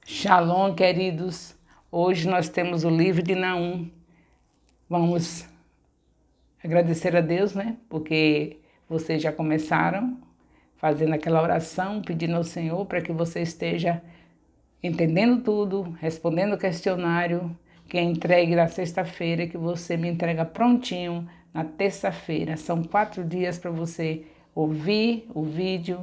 Shalom, queridos. Hoje nós temos o livro de Naum. Vamos agradecer a Deus, Porque vocês já começaram fazendo aquela oração, pedindo ao Senhor para que você esteja entendendo tudo, respondendo o questionário, que é entregue na sexta-feira, que você me entrega prontinho na terça-feira. São 4 dias para você ouvir o vídeo,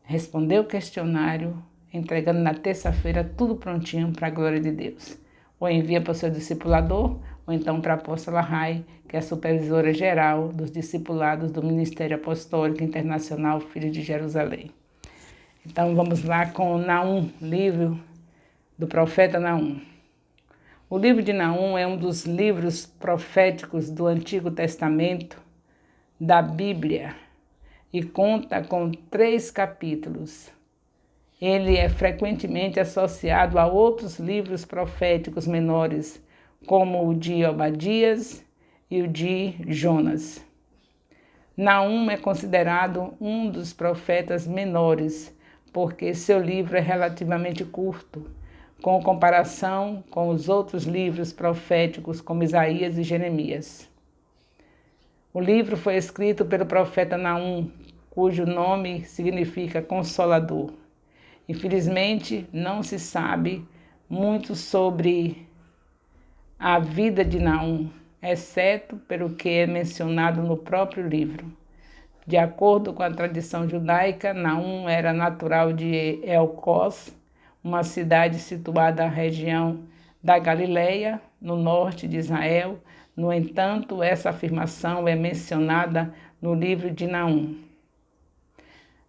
responder o questionário, entregando na terça-feira tudo prontinho para a glória de Deus. Ou envia para o seu discipulador, ou então para a apóstola Rai, que é a supervisora geral dos discipulados do Ministério Apostólico Internacional Filho de Jerusalém. Então vamos lá com Naum, livro do profeta Naum. O livro de Naum é um dos livros proféticos do Antigo Testamento da Bíblia e conta com 3 capítulos. Ele é frequentemente associado a outros livros proféticos menores, como o de Obadias e o de Jonas. Naum é considerado um dos profetas menores, porque seu livro é relativamente curto, com comparação com os outros livros proféticos, como Isaías e Jeremias. O livro foi escrito pelo profeta Naum, cujo nome significa Consolador. Infelizmente, não se sabe muito sobre a vida de Naum, exceto pelo que é mencionado no próprio livro. De acordo com a tradição judaica, Naum era natural de Elcós, uma cidade situada na região da Galileia, no norte de Israel. No entanto, essa afirmação é mencionada no livro de Naum.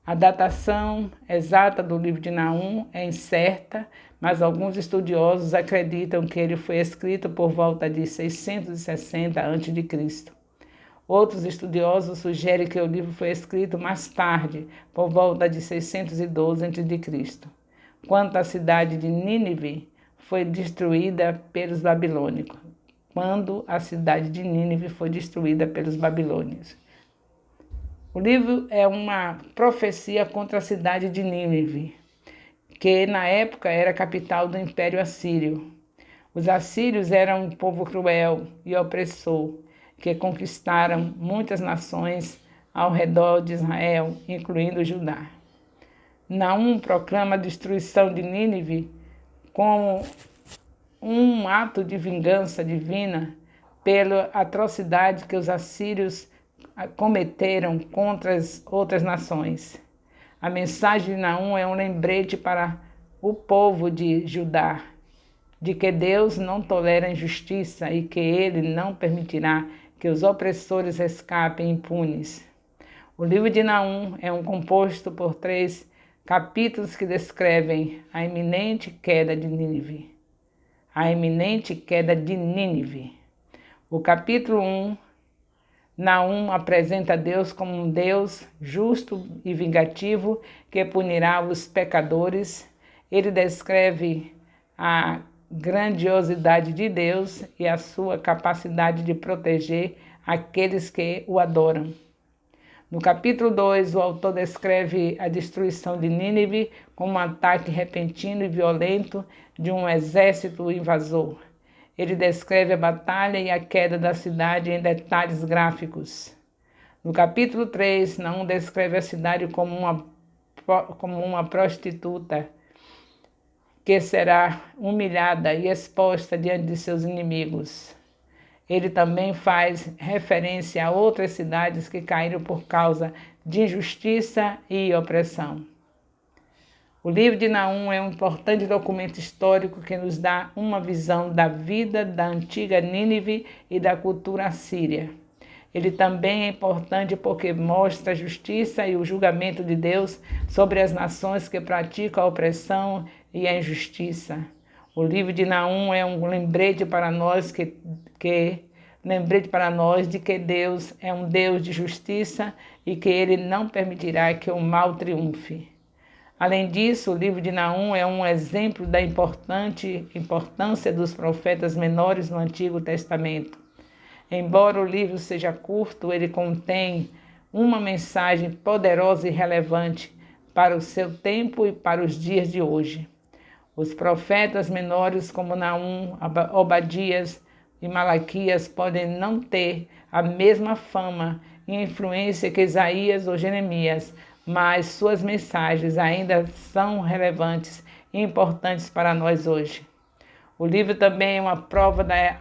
A datação exata do livro de Naum é incerta, mas alguns estudiosos acreditam que ele foi escrito por volta de 660 a.C. Outros estudiosos sugerem que o livro foi escrito mais tarde, por volta de 612 a.C., quando a cidade de Nínive foi destruída pelos babilônicos. O livro é uma profecia contra a cidade de Nínive, que na época era a capital do Império Assírio. Os assírios eram um povo cruel e opressor, que conquistaram muitas nações ao redor de Israel, incluindo Judá. Naum proclama a destruição de Nínive como um ato de vingança divina pela atrocidade que os assírios cometeram contra as outras nações. A mensagem de Naum é um lembrete para o povo de Judá, de que Deus não tolera injustiça e que Ele não permitirá que os opressores escapem impunes. O livro de Naum é composto por 3 capítulos que descrevem a iminente queda de Nínive. O capítulo 1, Naum apresenta Deus como um Deus justo e vingativo que punirá os pecadores. Ele descreve a grandiosidade de Deus e a sua capacidade de proteger aqueles que o adoram. No capítulo 2, o autor descreve a destruição de Nínive como um ataque repentino e violento de um exército invasor. Ele descreve a batalha e a queda da cidade em detalhes gráficos. No capítulo 3, Naum descreve a cidade como uma prostituta que será humilhada e exposta diante de seus inimigos. Ele também faz referência a outras cidades que caíram por causa de injustiça e opressão. O livro de Naum é um importante documento histórico que nos dá uma visão da vida da antiga Nínive e da cultura assíria. Ele também é importante porque mostra a justiça e o julgamento de Deus sobre as nações que praticam a opressão e a injustiça. O livro de Naum é um lembrete para nós de que Deus é um Deus de justiça e que Ele não permitirá que o mal triunfe. Além disso, o livro de Naum é um exemplo da importância dos profetas menores no Antigo Testamento. Embora o livro seja curto, ele contém uma mensagem poderosa e relevante para o seu tempo e para os dias de hoje. Os profetas menores como Naum, Obadias e Malaquias podem não ter a mesma fama e influência que Isaías ou Jeremias, mas suas mensagens ainda são relevantes e importantes para nós hoje. O livro também é uma prova da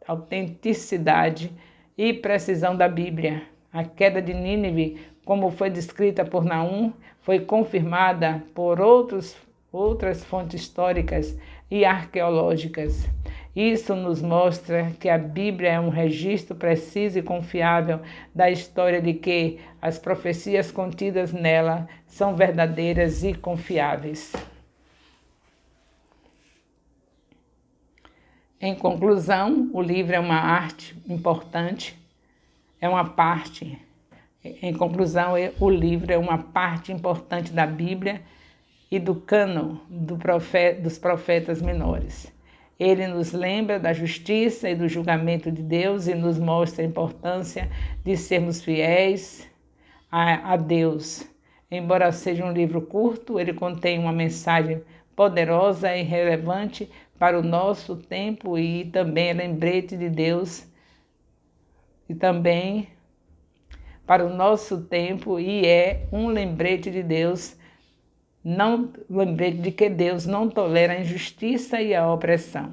autenticidade e precisão da Bíblia. A queda de Nínive, como foi descrita por Naum, foi confirmada por outras fontes históricas e arqueológicas. Isso nos mostra que a Bíblia é um registro preciso e confiável da história, de que as profecias contidas nela são verdadeiras e confiáveis. Em conclusão, o livro é uma arte importante, o livro é uma parte importante da Bíblia e do cânon dos profetas menores. Ele nos lembra da justiça e do julgamento de Deus e nos mostra a importância de sermos fiéis a Deus. Embora seja um livro curto, ele contém uma mensagem poderosa e relevante para o nosso tempo e também é lembrete de Deus e também para o nosso tempo e é um lembrete de Deus, lembrete de que Deus não tolera a injustiça e a opressão.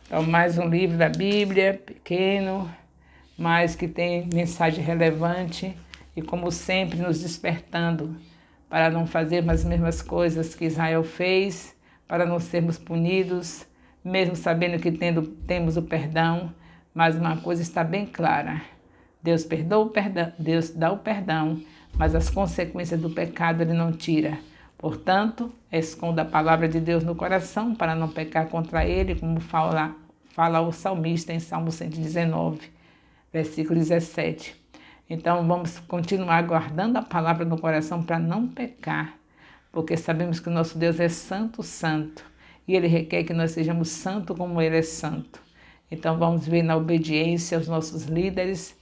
Então, mais um livro da Bíblia, pequeno, mas que tem mensagem relevante e, como sempre, nos despertando para não fazermos as mesmas coisas que Israel fez, para não sermos punidos, mesmo sabendo que temos o perdão, mas uma coisa está bem clara: Deus perdoa o perdão, Deus dá o perdão, mas as consequências do pecado Ele não tira. Portanto, esconda a palavra de Deus no coração para não pecar contra Ele, como fala o salmista em Salmo 119, versículo 17. Então, vamos continuar guardando a palavra no coração para não pecar, porque sabemos que o nosso Deus é santo, santo, e Ele requer que nós sejamos santos como Ele é santo. Então vamos ver na obediência aos nossos líderes.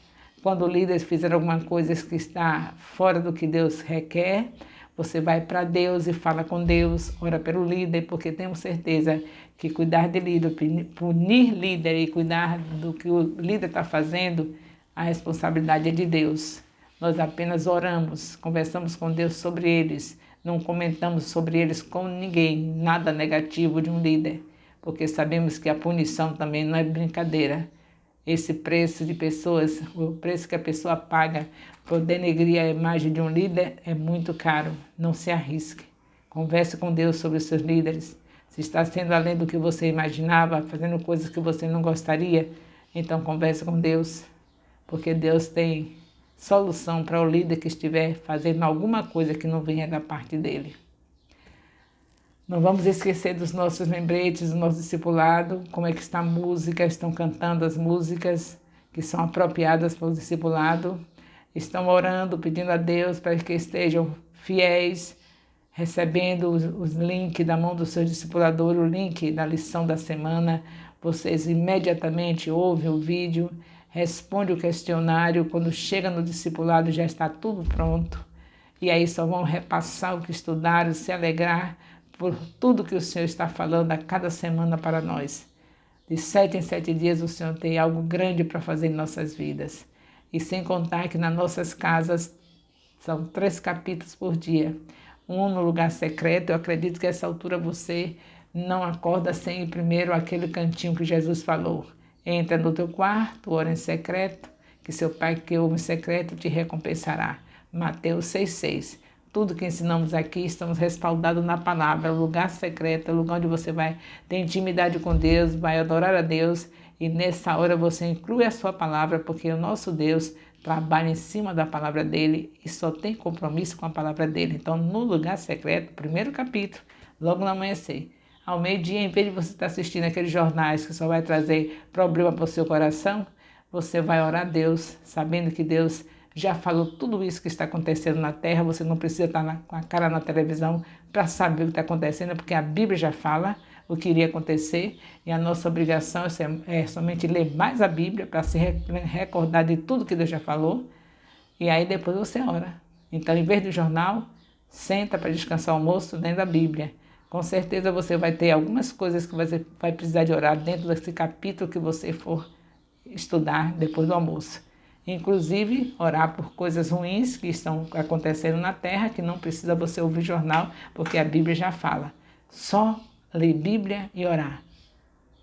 Quando o líder fizer alguma coisa que está fora do que Deus requer, você vai para Deus e fala com Deus, ora pelo líder, porque temos certeza que cuidar de líder, punir líder e cuidar do que o líder está fazendo, a responsabilidade é de Deus. Nós apenas oramos, conversamos com Deus sobre eles, não comentamos sobre eles com ninguém, nada negativo de um líder, porque sabemos que a punição também não é brincadeira. Esse preço de pessoas, o preço que a pessoa paga por denegrir a imagem de um líder é muito caro. Não se arrisque. Converse com Deus sobre os seus líderes. Se está sendo além do que você imaginava, fazendo coisas que você não gostaria, então converse com Deus, porque Deus tem solução para o líder que estiver fazendo alguma coisa que não venha da parte dele. Não vamos esquecer dos nossos lembretes, do nosso discipulado, como é que está a música, estão cantando as músicas que são apropriadas para o discipulado, estão orando, pedindo a Deus para que estejam fiéis, recebendo os links da mão do seu discipulador, o link da lição da semana. Vocês imediatamente ouvem o vídeo, responde o questionário, quando chega no discipulado já está tudo pronto. E aí só vão repassar o que estudaram, se alegrar por tudo que o Senhor está falando a cada semana para nós. De 7 em 7 dias o Senhor tem algo grande para fazer em nossas vidas. E sem contar que nas nossas casas são 3 capítulos por dia. Um no lugar secreto. Eu acredito que a essa altura você não acorda sem ir primeiro aquele cantinho que Jesus falou. Entra no teu quarto, ora em secreto, que seu Pai que ouve em secreto te recompensará. Mateus 6,6. Tudo que ensinamos aqui, estamos respaldados na palavra. O lugar secreto é o lugar onde você vai ter intimidade com Deus, vai adorar a Deus. E nessa hora você inclui a sua palavra, porque o nosso Deus trabalha em cima da palavra dele e só tem compromisso com a palavra dele. Então, no lugar secreto, primeiro capítulo, logo no amanhecer, ao meio-dia, em vez de você estar assistindo aqueles jornais que só vai trazer problema para o seu coração, você vai orar a Deus, sabendo que Deus já falou tudo isso que está acontecendo na terra. Você não precisa estar com a cara na televisão para saber o que está acontecendo, porque a Bíblia já fala o que iria acontecer, e a nossa obrigação é somente ler mais a Bíblia para se recordar de tudo que Deus já falou, e aí depois você ora. Então, em vez do jornal, senta para descansar o almoço lendo a Bíblia. Com certeza você vai ter algumas coisas que você vai precisar de orar dentro desse capítulo que você for estudar depois do almoço. Inclusive, orar por coisas ruins que estão acontecendo na terra, que não precisa você ouvir jornal, porque a Bíblia já fala. Só ler Bíblia e orar.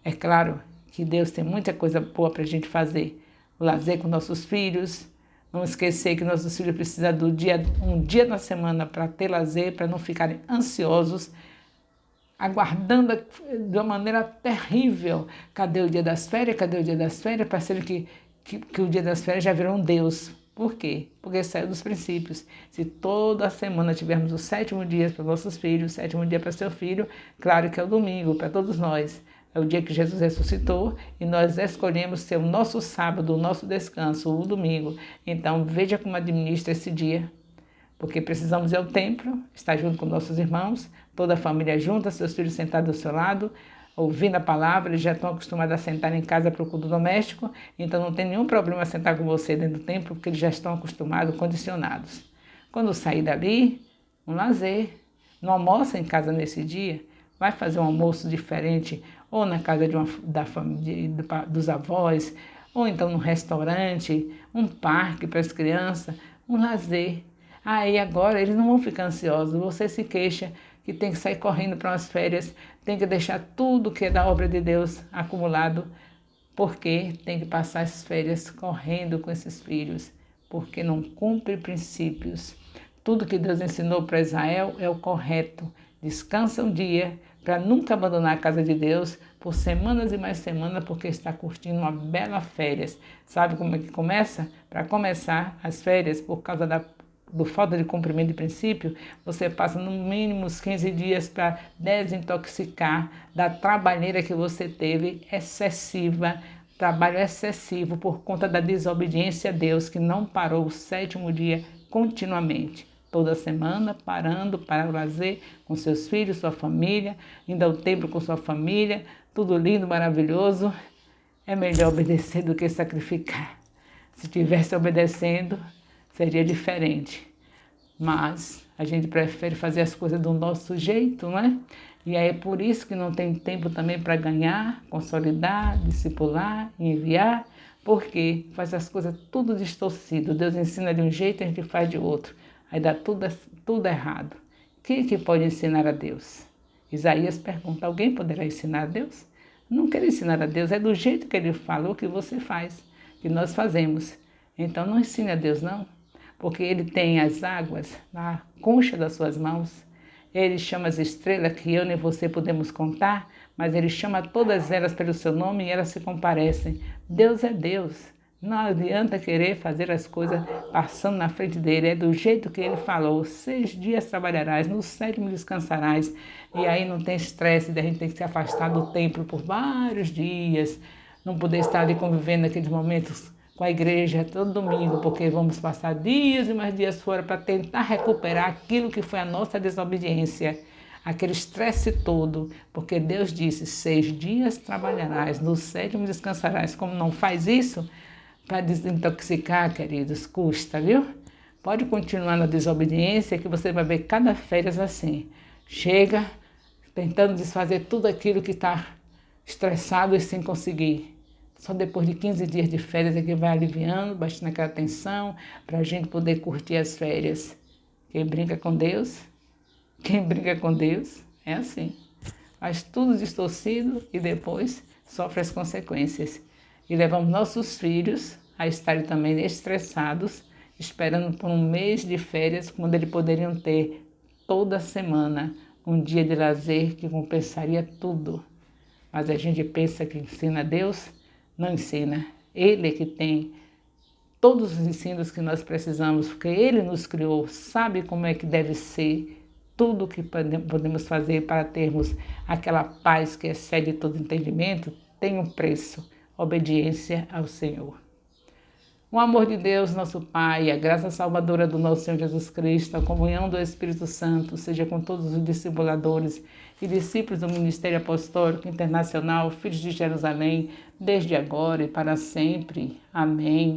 É claro que Deus tem muita coisa boa para a gente fazer. O lazer com nossos filhos. Não esquecer que nossos filhos precisam um dia na semana para ter lazer, para não ficarem ansiosos, aguardando de uma maneira terrível. Cadê o dia das férias? Cadê o dia das férias? Parecendo que o dia das férias já virou um Deus. Por quê? Porque saiu dos princípios. Se toda semana tivermos o 7º dia para nossos filhos, o 7º dia para seu filho, claro que é o domingo para todos nós. É o dia que Jesus ressuscitou e nós escolhemos ser o nosso sábado, o nosso descanso, o domingo. Então veja como administra esse dia. Porque precisamos ir ao templo, estar junto com nossos irmãos, toda a família junta, seus filhos sentados ao seu lado, ouvindo a palavra. Eles já estão acostumados a sentar em casa para o culto doméstico, então não tem nenhum problema sentar com você dentro do templo, porque eles já estão acostumados, condicionados. Quando sair dali, um lazer. Não almoça em casa nesse dia, vai fazer um almoço diferente, ou na casa da família, dos avós, ou então num restaurante, um parque para as crianças, um lazer. Aí agora eles não vão ficar ansiosos, você se queixa que tem que sair correndo para umas férias, tem que deixar tudo que é da obra de Deus acumulado, porque tem que passar as férias correndo com esses filhos, porque não cumpre princípios. Tudo que Deus ensinou para Israel é o correto. Descansa um dia para nunca abandonar a casa de Deus por semanas e mais semanas, porque está curtindo uma bela férias. Sabe como é que começa? Para começar as férias, por causa do falta de cumprimento de princípio, você passa no mínimo uns 15 dias para desintoxicar da trabalheira que você teve excessiva, trabalho excessivo por conta da desobediência a Deus, que não parou o 7º dia continuamente. Toda semana, parando para o lazer com seus filhos, sua família, indo ao templo com sua família, tudo lindo, maravilhoso. É melhor obedecer do que sacrificar. Se estivesse obedecendo, seria diferente. Mas a gente prefere fazer as coisas do nosso jeito, não é? E aí é por isso que não tem tempo também para ganhar, consolidar, discipular, enviar, porque faz as coisas tudo distorcido. Deus ensina de um jeito e a gente faz de outro. Aí dá tudo errado. Quem que pode ensinar a Deus? Isaías pergunta, alguém poderá ensinar a Deus? Não quero ensinar a Deus, é do jeito que ele falou que você faz, que nós fazemos. Então não ensine a Deus não, porque ele tem as águas na concha das suas mãos. Ele chama as estrelas que eu nem você podemos contar, mas ele chama todas elas pelo seu nome e elas se comparecem. Deus é Deus. Não adianta querer fazer as coisas passando na frente dele. É do jeito que ele falou. 6 dias trabalharás, no 7º descansarás. E aí não tem estresse, a gente tem que se afastar do templo por vários dias. Não poder estar ali convivendo naqueles momentos com a igreja todo domingo, porque vamos passar dias e mais dias fora para tentar recuperar aquilo que foi a nossa desobediência, aquele estresse todo, porque Deus disse, 6 dias trabalharás, no 7º descansarás. Como não faz isso, para desintoxicar, queridos, custa, viu? Pode continuar na desobediência, que você vai ver cada férias assim. Chega tentando desfazer tudo aquilo que está estressado e sem conseguir. Só depois de 15 dias de férias é que vai aliviando, baixando aquela tensão, para a gente poder curtir as férias. Quem brinca com Deus é assim. Faz tudo distorcido e depois sofre as consequências. E levamos nossos filhos a estarem também estressados, esperando por um mês de férias, quando eles poderiam ter toda semana um dia de lazer que compensaria tudo. Mas a gente pensa que ensina a Deus, não ensina. Ele é que tem todos os ensinos que nós precisamos, porque Ele nos criou, sabe como é que deve ser tudo o que podemos fazer para termos aquela paz que excede todo entendimento, tem um preço. Obediência ao Senhor. O amor de Deus, nosso Pai, a graça salvadora do nosso Senhor Jesus Cristo, a comunhão do Espírito Santo, seja com todos os discipuladores e discípulos do Ministério Apostólico Internacional, Filhos de Jerusalém, desde agora e para sempre. Amém.